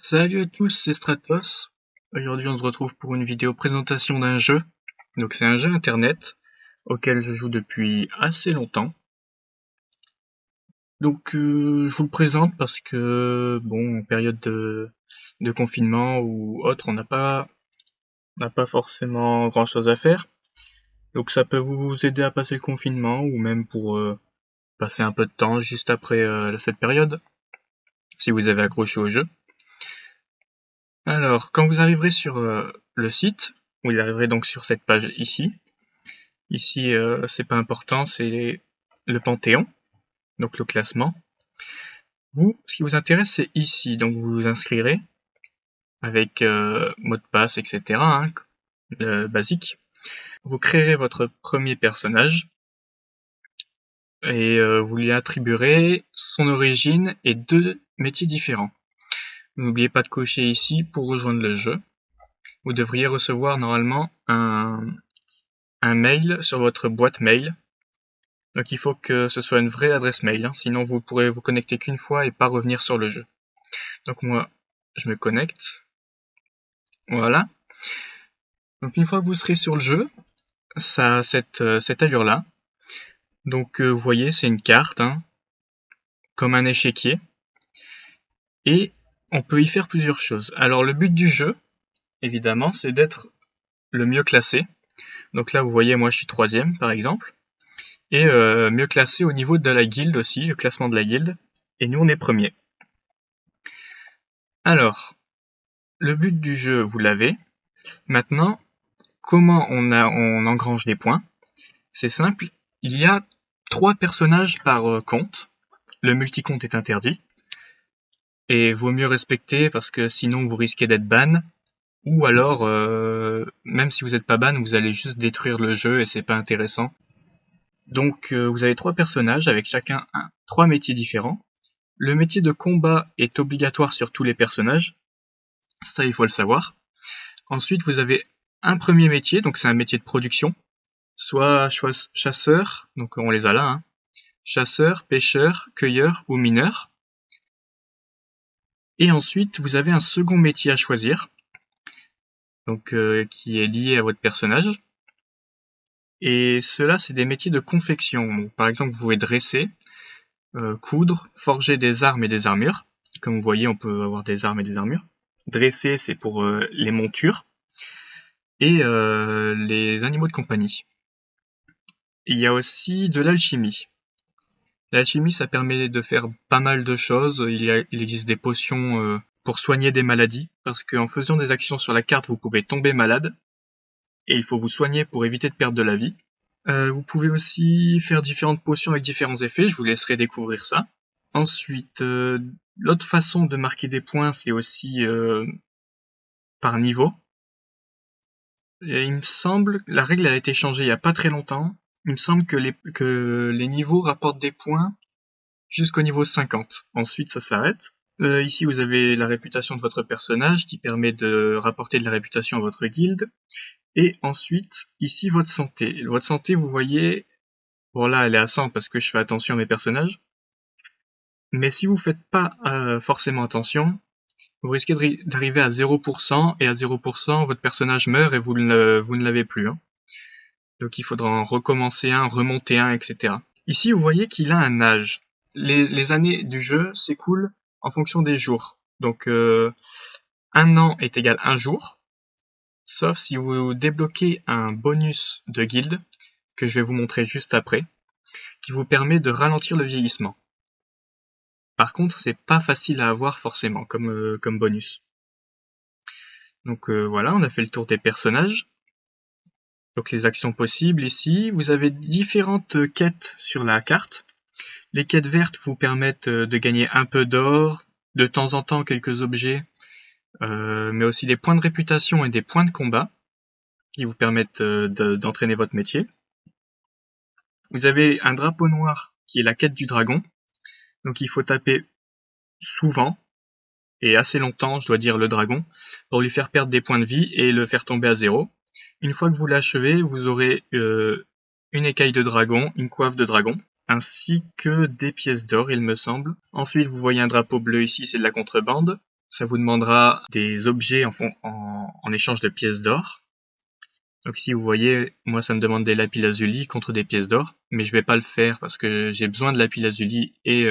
Salut à tous, c'est Stratos. Aujourd'hui, on se retrouve pour une vidéo présentation d'un jeu. Donc, c'est un jeu internet auquel je joue depuis assez longtemps. Donc, je vous le présente parce que, bon, en période de confinement ou autre, on n'a pas forcément grand chose à faire. Donc, ça peut vous aider à passer le confinement ou même pour passer un peu de temps juste après cette période, si vous avez accroché au jeu. Alors, quand vous arriverez sur le site, vous arriverez donc sur cette page ici. Ici, c'est pas important, c'est le Panthéon, donc le classement. Vous, ce qui vous intéresse, c'est ici. Donc, vous vous inscrirez avec mot de passe, etc. Basique. Vous créerez votre premier personnage et vous lui attribuerez son origine et 2 métiers différents. N'oubliez pas de cocher ici pour rejoindre le jeu. Vous devriez recevoir normalement un mail sur votre boîte mail. Donc il faut que ce soit une vraie adresse mail, sinon vous pourrez vous connecter qu'une fois et pas revenir sur le jeu. Donc moi, je me connecte. Voilà. Donc une fois que vous serez sur le jeu, ça a cette allure-là. Donc vous voyez, c'est une carte, comme un échiquier. Et on peut y faire plusieurs choses. Alors le but du jeu, évidemment, c'est d'être le mieux classé. Donc là, vous voyez, moi je suis 3e par exemple. Et mieux classé au niveau de la guilde aussi, le classement de la guilde. Et nous, on est premier. Alors, le but du jeu, vous l'avez. Maintenant, comment on engrange des points? C'est simple, il y a 3 personnages par compte. Le multicompte est interdit. Et vaut mieux respecter parce que sinon vous risquez d'être ban. Ou alors, même si vous n'êtes pas ban, vous allez juste détruire le jeu et c'est pas intéressant. Donc vous avez 3 personnages avec chacun 3 métiers différents. Le métier de combat est obligatoire sur tous les personnages. Ça, il faut le savoir. Ensuite, vous avez un premier métier, donc c'est un métier de production. Soit chasseur, donc on les a là, chasseur, pêcheur, cueilleur ou mineur. Et ensuite, vous avez un second métier à choisir, donc qui est lié à votre personnage. Et ceux-là, c'est des métiers de confection. Donc, par exemple, vous pouvez dresser, coudre, forger des armes et des armures. Comme vous voyez, on peut avoir des armes et des armures. Dresser, c'est pour les montures et les animaux de compagnie. Il y a aussi de l'alchimie. L'alchimie, ça permet de faire pas mal de choses. Il existe des potions pour soigner des maladies, parce qu'en faisant des actions sur la carte, vous pouvez tomber malade, et il faut vous soigner pour éviter de perdre de la vie. Vous pouvez aussi faire différentes potions avec différents effets, je vous laisserai découvrir ça. Ensuite, l'autre façon de marquer des points, c'est aussi par niveau. Et il me semble, la règle a été changée il n'y a pas très longtemps. Il me semble que les niveaux rapportent des points jusqu'au niveau 50. Ensuite, ça s'arrête. Ici, vous avez la réputation de votre personnage qui permet de rapporter de la réputation à votre guilde. Et ensuite, ici, votre santé. Votre santé, vous voyez, bon là, elle est à 100 parce que je fais attention à mes personnages. Mais si vous faites pas forcément attention, vous risquez d'arriver à 0%, et à 0%, votre personnage meurt et vous ne l'avez plus. Donc il faudra en recommencer un, remonter un, etc. Ici, vous voyez qu'il a un âge. Les années du jeu s'écoulent en fonction des jours. Donc 1 an est égal 1 jour, sauf si vous débloquez un bonus de guilde, que je vais vous montrer juste après, qui vous permet de ralentir le vieillissement. Par contre, c'est pas facile à avoir forcément comme bonus. Donc voilà, on a fait le tour des personnages. Donc les actions possibles ici, vous avez différentes quêtes sur la carte. Les quêtes vertes vous permettent de gagner un peu d'or, de temps en temps quelques objets, mais aussi des points de réputation et des points de combat qui vous permettent d'entraîner votre métier. Vous avez un drapeau noir qui est la quête du dragon, donc il faut taper souvent et assez longtemps, je dois dire, le dragon, pour lui faire perdre des points de vie et le faire tomber à 0. Une fois que vous l'achevez, vous aurez une écaille de dragon, une coiffe de dragon, ainsi que des pièces d'or, il me semble. Ensuite, vous voyez un drapeau bleu ici, c'est de la contrebande. ça vous demandera des objets en échange de pièces d'or. Donc ici vous voyez, moi ça me demande des lapis-lazuli contre des pièces d'or, mais je vais pas le faire parce que j'ai besoin de lapis-lazuli et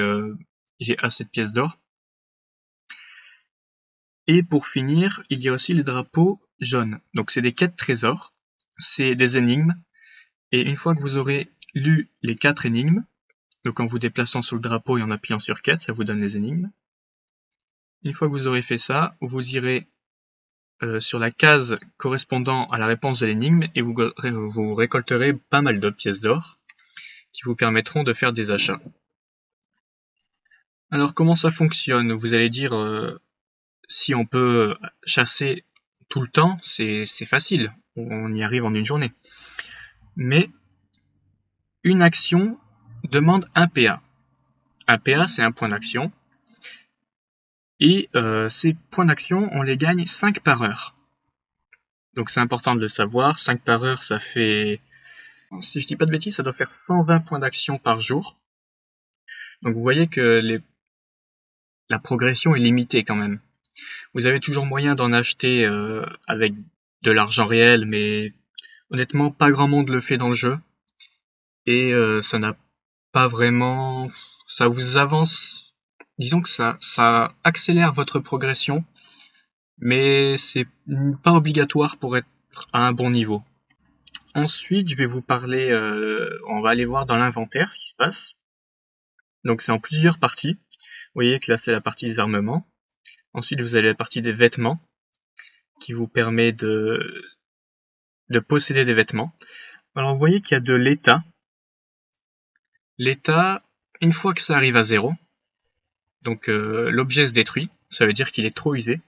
j'ai assez de pièces d'or. Et pour finir, il y a aussi les drapeaux jaunes. Donc c'est des quêtes trésors, c'est des énigmes, et une fois que vous aurez lu les 4 énigmes, donc en vous déplaçant sur le drapeau et en appuyant sur quête, ça vous donne les énigmes. Une fois que vous aurez fait ça, vous irez sur la case correspondant à la réponse de l'énigme et vous récolterez pas mal de pièces d'or qui vous permettront de faire des achats. Alors comment ça fonctionne? Vous allez dire si on peut chasser tout le temps, c'est facile, on y arrive en une journée. Mais une action demande un PA. Un PA, c'est un point d'action. Et ces points d'action, on les gagne 5 par heure. Donc c'est important de le savoir. 5 par heure, ça fait, si je dis pas de bêtises, ça doit faire 120 points d'action par jour. Donc vous voyez que la progression est limitée quand même. Vous avez toujours moyen d'en acheter avec de l'argent réel, mais honnêtement, pas grand monde le fait dans le jeu. Et ça n'a pas vraiment... Ça vous avance... Disons que ça accélère votre progression, mais c'est pas obligatoire pour être à un bon niveau. Ensuite, je vais vous parler... on va aller voir dans l'inventaire ce qui se passe. Donc c'est en plusieurs parties. Vous voyez que là, c'est la partie des armements. Ensuite, vous avez la partie des vêtements, qui vous permet de posséder des vêtements. Alors, vous voyez qu'il y a de l'état. L'état, une fois que ça arrive à 0, donc l'objet se détruit, ça veut dire qu'il est trop usé.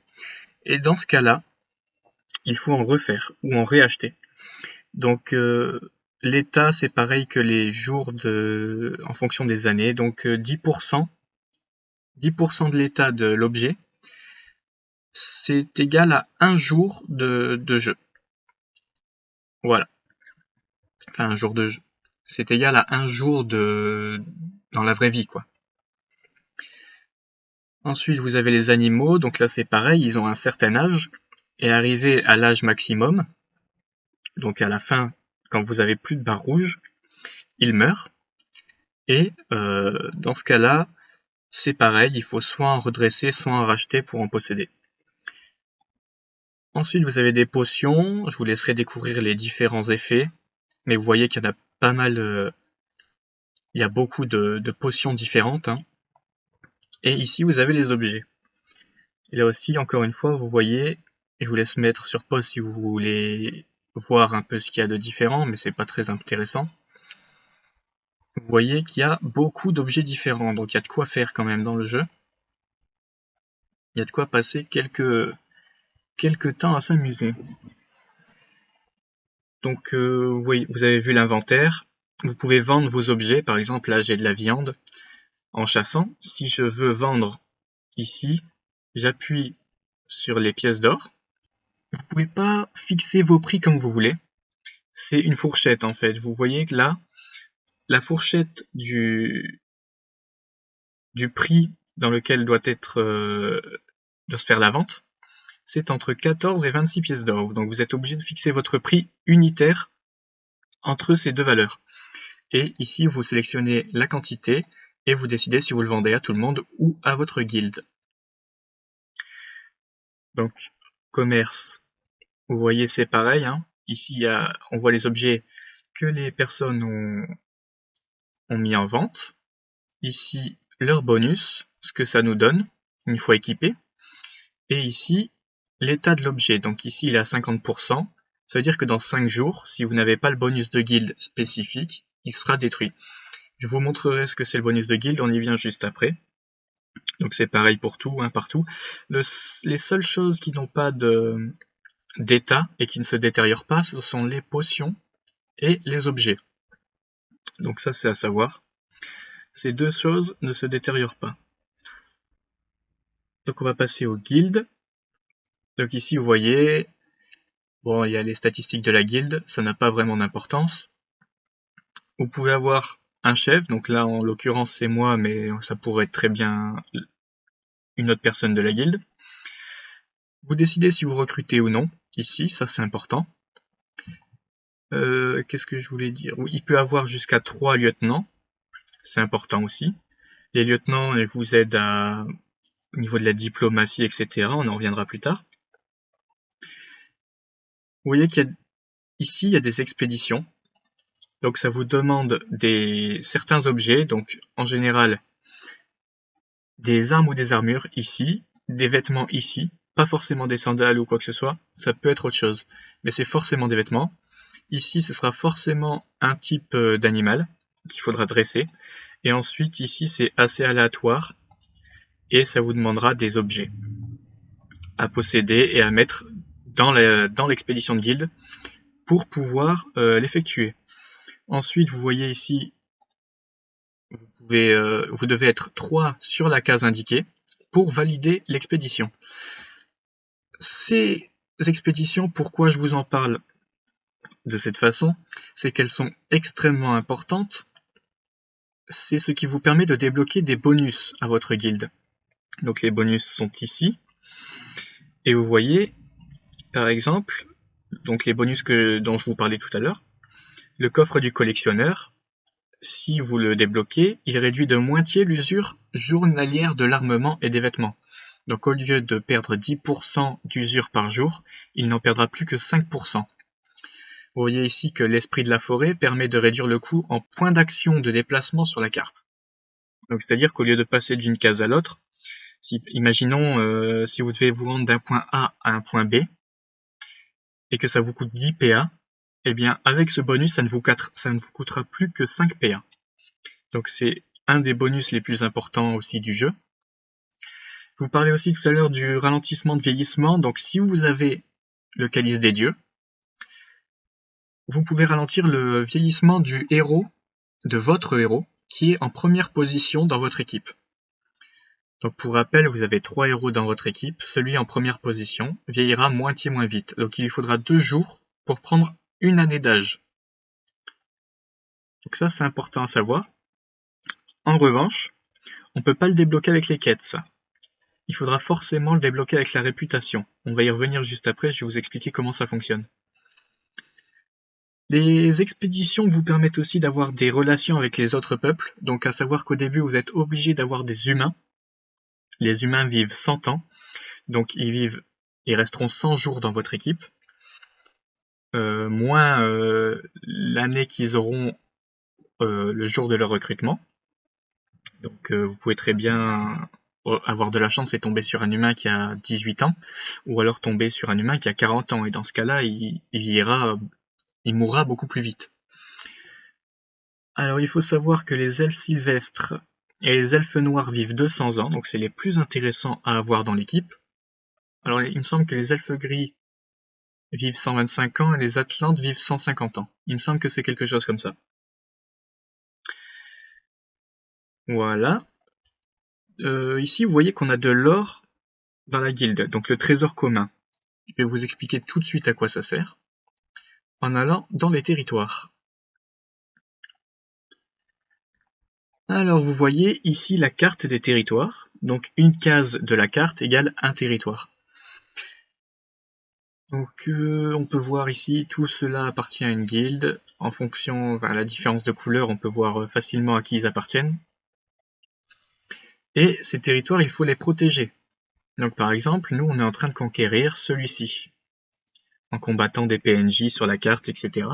Et dans ce cas-là, il faut en refaire ou en réacheter. Donc l'état, c'est pareil que les jours en fonction des années. Donc 10% de l'état de l'objet, c'est égal à 1 jour de jeu. Voilà. Enfin, un jour de jeu. C'est égal à 1 jour dans la vraie vie, quoi. Ensuite, vous avez les animaux. Donc là, c'est pareil, ils ont un certain âge. Et arrivé à l'âge maximum, donc à la fin, quand vous avez plus de barres rouges, ils meurent. Et dans ce cas-là, c'est pareil, il faut soit en redresser, soit en racheter pour en posséder. Ensuite, vous avez des potions. Je vous laisserai découvrir les différents effets. Mais vous voyez qu'il y en a pas mal... il y a beaucoup de potions différentes. Hein. Et ici, vous avez les objets. Et là aussi, encore une fois, vous voyez... Je vous laisse mettre sur pause si vous voulez voir un peu ce qu'il y a de différent, mais c'est pas très intéressant. Vous voyez qu'il y a beaucoup d'objets différents, donc il y a de quoi faire quand même dans le jeu. Il y a de quoi passer quelques temps à s'amuser. Donc vous avez vu l'inventaire. Vous pouvez vendre vos objets, par exemple là j'ai de la viande. En chassant, si je veux vendre ici, j'appuie sur les pièces d'or. Vous ne pouvez pas fixer vos prix comme vous voulez. C'est une fourchette en fait. Vous voyez que là, la fourchette du prix dans lequel doit se faire la vente, c'est entre 14 et 26 pièces d'or. Donc vous êtes obligé de fixer votre prix unitaire entre ces deux valeurs. Et ici, vous sélectionnez la quantité et vous décidez si vous le vendez à tout le monde ou à votre guilde. Donc, commerce, vous voyez, c'est pareil. Hein. Ici, on voit les objets que les personnes ont mis en vente. Ici, leur bonus, ce que ça nous donne une fois équipé. Et ici, l'état de l'objet. Donc ici, il est à 50%. Ça veut dire que dans 5 jours, si vous n'avez pas le bonus de guilde spécifique, il sera détruit. Je vous montrerai ce que c'est le bonus de guilde, on y vient juste après. Donc c'est pareil pour tout, hein, partout. Les seules choses qui n'ont pas d'état et qui ne se détériorent pas, ce sont les potions et les objets. Donc ça, c'est à savoir. Ces deux choses ne se détériorent pas. Donc on va passer aux guildes. Donc ici, vous voyez, bon, il y a les statistiques de la guilde, ça n'a pas vraiment d'importance. Vous pouvez avoir un chef, donc là, en l'occurrence, c'est moi, mais ça pourrait être très bien une autre personne de la guilde. Vous décidez si vous recrutez ou non, ici, ça c'est important. Qu'est-ce que je voulais dire? Oui, il peut avoir jusqu'à 3 lieutenants, c'est important aussi. Les lieutenants vous aident au niveau de la diplomatie, etc. On en reviendra plus tard. Vous voyez ici, il y a des expéditions. Donc ça vous demande certains objets, donc en général des armes ou des armures ici, des vêtements ici, pas forcément des sandales ou quoi que ce soit, ça peut être autre chose, mais c'est forcément des vêtements. Ici, ce sera forcément un type d'animal qu'il faudra dresser. Et ensuite, ici, c'est assez aléatoire et ça vous demandera des objets à posséder et à mettre dans l'expédition de guilde pour pouvoir l'effectuer. Ensuite, vous voyez ici, vous devez être 3 sur la case indiquée pour valider l'expédition. Ces expéditions, pourquoi je vous en parle de cette façon, c'est qu'elles sont extrêmement importantes. C'est ce qui vous permet de débloquer des bonus à votre guilde. Donc les bonus sont ici. Et vous voyez, par exemple, donc les bonus dont je vous parlais tout à l'heure, le coffre du collectionneur, si vous le débloquez, il réduit de moitié l'usure journalière de l'armement et des vêtements. Donc au lieu de perdre 10% d'usure par jour, il n'en perdra plus que 5%. Vous voyez ici que l'esprit de la forêt permet de réduire le coût en points d'action de déplacement sur la carte. Donc c'est-à-dire qu'au lieu de passer d'une case à l'autre, imaginons si vous devez vous rendre d'un point A à un point B, et que ça vous coûte 10 PA, eh bien avec ce bonus, ça ne vous coûtera plus que 5 PA. Donc c'est un des bonus les plus importants aussi du jeu. Je vous parlais aussi tout à l'heure du ralentissement de vieillissement. Donc si vous avez le calice des dieux, vous pouvez ralentir le vieillissement du héros, de votre héros, qui est en première position dans votre équipe. Donc pour rappel, vous avez 3 héros dans votre équipe. Celui en première position vieillira moitié moins vite. Donc il lui faudra 2 jours pour prendre une année d'âge. Donc ça, c'est important à savoir. En revanche, on ne peut pas le débloquer avec les quêtes, ça. Il faudra forcément le débloquer avec la réputation. On va y revenir juste après, je vais vous expliquer comment ça fonctionne. Les expéditions vous permettent aussi d'avoir des relations avec les autres peuples, donc à savoir qu'au début vous êtes obligé d'avoir des humains. Les humains vivent 100 ans, donc ils resteront 100 jours dans votre équipe, moins l'année qu'ils auront le jour de leur recrutement. Donc vous pouvez très bien avoir de la chance et tomber sur un humain qui a 18 ans, ou alors tomber sur un humain qui a 40 ans, et dans ce cas-là, il mourra beaucoup plus vite. Alors il faut savoir que les elfes sylvestres et les elfes noirs vivent 200 ans, donc c'est les plus intéressants à avoir dans l'équipe. Alors il me semble que les elfes gris vivent 125 ans et les atlantes vivent 150 ans. Il me semble que c'est quelque chose comme ça. Voilà. Ici, vous voyez qu'on a de l'or dans la guilde, donc le trésor commun. Je vais vous expliquer tout de suite à quoi ça sert, en allant dans les territoires. Alors vous voyez ici la carte des territoires, donc une case de la carte égale un territoire. Donc on peut voir ici, tout cela appartient à une guilde. En fonction à la différence de couleur, on peut voir facilement à qui ils appartiennent. Et ces territoires, il faut les protéger. Donc par exemple, nous on est en train de conquérir celui-ci, en combattant des PNJ sur la carte, etc.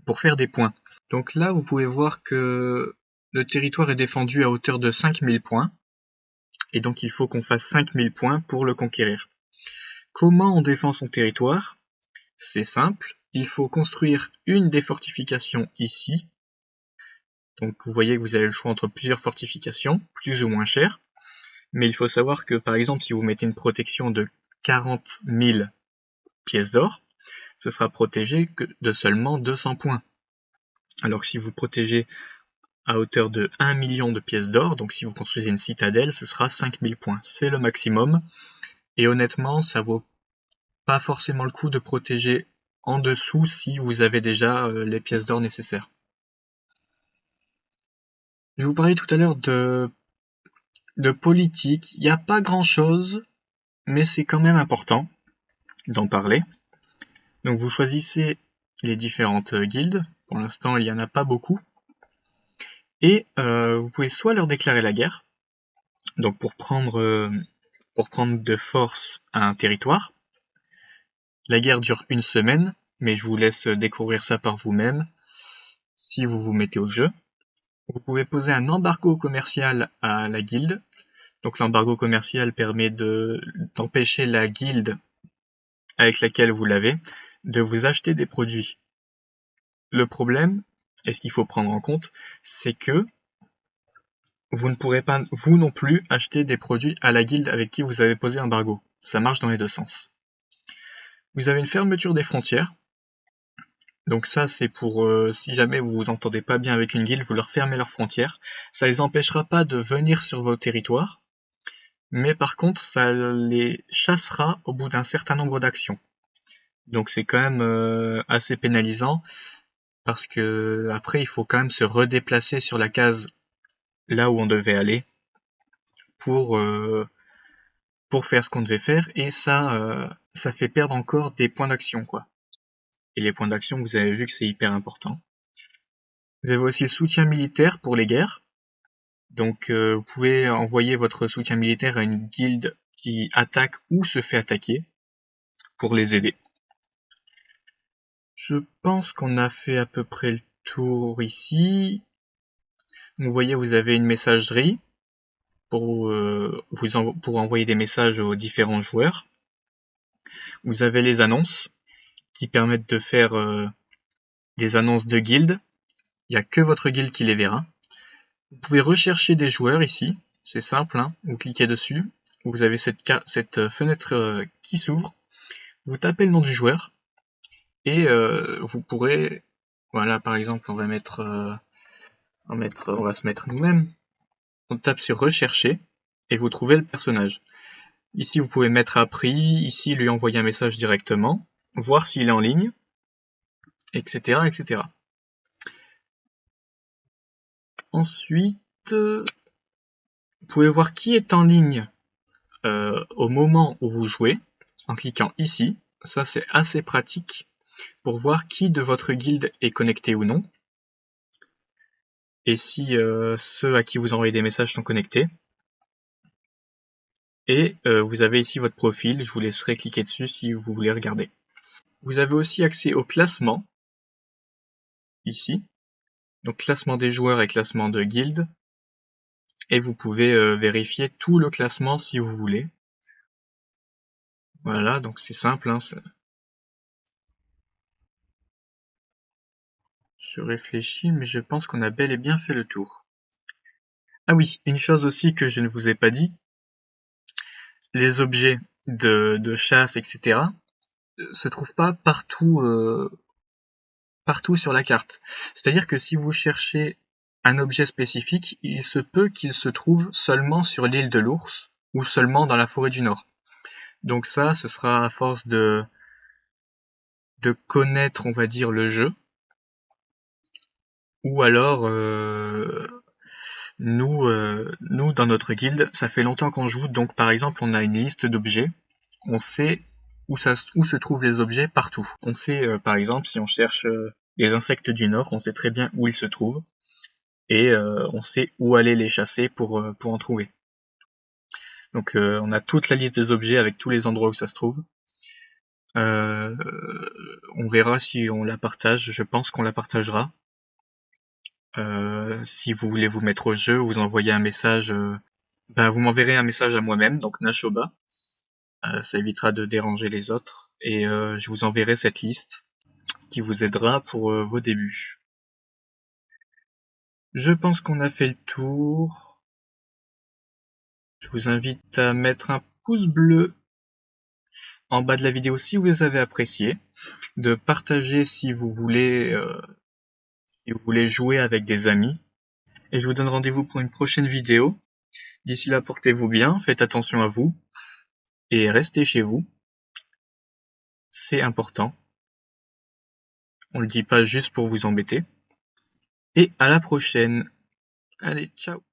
pour faire des points. Donc là, vous pouvez voir que le territoire est défendu à hauteur de 5000 points, et donc il faut qu'on fasse 5000 points pour le conquérir. Comment on défend son territoire? C'est simple, il faut construire une des fortifications ici. Donc vous voyez que vous avez le choix entre plusieurs fortifications, plus ou moins chères. Mais il faut savoir que par exemple, si vous mettez une protection de 40 000 pièces d'or, ce sera protégé que de seulement 200 points. Alors que si vous protégez à hauteur de 1 million de pièces d'or, donc si vous construisez une citadelle, ce sera 5000 points. C'est le maximum. Et honnêtement, ça vaut pas forcément le coup de protéger en dessous si vous avez déjà les pièces d'or nécessaires. Je vous parlais tout à l'heure de politique. Il n'y a pas grand chose mais c'est quand même important d'en parler. Donc vous choisissez les différentes guildes. Pour l'instant, il n'y en a pas beaucoup. Et vous pouvez soit leur déclarer la guerre, donc pour prendre de force un territoire. La guerre dure 1 semaine, mais je vous laisse découvrir ça par vous-même si vous vous mettez au jeu. Vous pouvez poser un embargo commercial à la guilde. Donc l'embargo commercial permet d'empêcher la guilde avec laquelle vous l'avez de vous acheter des produits. Le problème, et ce qu'il faut prendre en compte, c'est que vous ne pourrez pas, vous non plus, acheter des produits à la guilde avec qui vous avez posé embargo. Ça marche dans les deux sens. Vous avez une fermeture des frontières. Donc ça, c'est pour si jamais vous vous entendez pas bien avec une guilde, vous leur fermez leurs frontières. Ça les empêchera pas de venir sur vos territoires, mais par contre, ça les chassera au bout d'un certain nombre d'actions. Donc c'est quand même assez pénalisant, parce que après, il faut quand même se redéplacer sur la case là où on devait aller pour faire ce qu'on devait faire, et ça fait perdre encore des points d'action, quoi. Et les points d'action, vous avez vu que c'est hyper important. Vous avez aussi le soutien militaire pour les guerres. Donc vous pouvez envoyer votre soutien militaire à une guilde qui attaque ou se fait attaquer pour les aider. Je pense qu'on a fait à peu près le tour ici. Vous voyez, vous avez une messagerie pour envoyer des messages aux différents joueurs. Vous avez les annonces qui permettent de faire des annonces de guildes. Il n'y a que votre guilde qui les verra. Vous pouvez rechercher des joueurs ici, c'est simple, hein. Vous cliquez dessus, vous avez cette fenêtre qui s'ouvre, vous tapez le nom du joueur, et vous pourrez, voilà, par exemple, on va se mettre nous-mêmes, on tape sur rechercher, et vous trouvez le personnage. Ici, vous pouvez mettre à prix, ici, lui envoyer un message directement, voir s'il est en ligne, etc., etc. Ensuite, vous pouvez voir qui est en ligne au moment où vous jouez, en cliquant ici. Ça, c'est assez pratique pour voir qui de votre guilde est connecté ou non, et si ceux à qui vous envoyez des messages sont connectés. Et vous avez ici votre profil, je vous laisserai cliquer dessus si vous voulez regarder. Vous avez aussi accès au classement, ici, donc classement des joueurs et classement de guildes, et vous pouvez vérifier tout le classement si vous voulez. Voilà, donc c'est simple, hein, je réfléchis, mais je pense qu'on a bel et bien fait le tour. Ah oui, une chose aussi que je ne vous ai pas dit, les objets de chasse, etc., se trouvent pas partout sur la carte. C'est-à-dire que si vous cherchez un objet spécifique, il se peut qu'il se trouve seulement sur l'île de l'Ours ou seulement dans la forêt du Nord. Donc ça, ce sera à force de connaître, on va dire, le jeu. Ou alors, nous, dans notre guilde, ça fait longtemps qu'on joue, donc par exemple, on a une liste d'objets. On sait où se trouvent les objets partout. On sait, par exemple, si on cherche les insectes du Nord, on sait très bien où ils se trouvent. Et on sait où aller les chasser pour en trouver. Donc on a toute la liste des objets avec tous les endroits où ça se trouve. On verra si on la partage, je pense qu'on la partagera. Si vous voulez vous mettre au jeu, vous envoyez un message, vous m'enverrez un message à moi-même, donc Nashoba. Ça évitera de déranger les autres, et je vous enverrai cette liste qui vous aidera pour vos débuts. Je pense qu'on a fait le tour. Je vous invite à mettre un pouce bleu en bas de la vidéo si vous avez apprécié, de partager si vous voulez jouer avec des amis, et je vous donne rendez-vous pour une prochaine vidéo. D'ici là, portez-vous bien, faites attention à vous, et restez chez vous. C'est important. On le dit pas juste pour vous embêter. Et à la prochaine. Allez, ciao!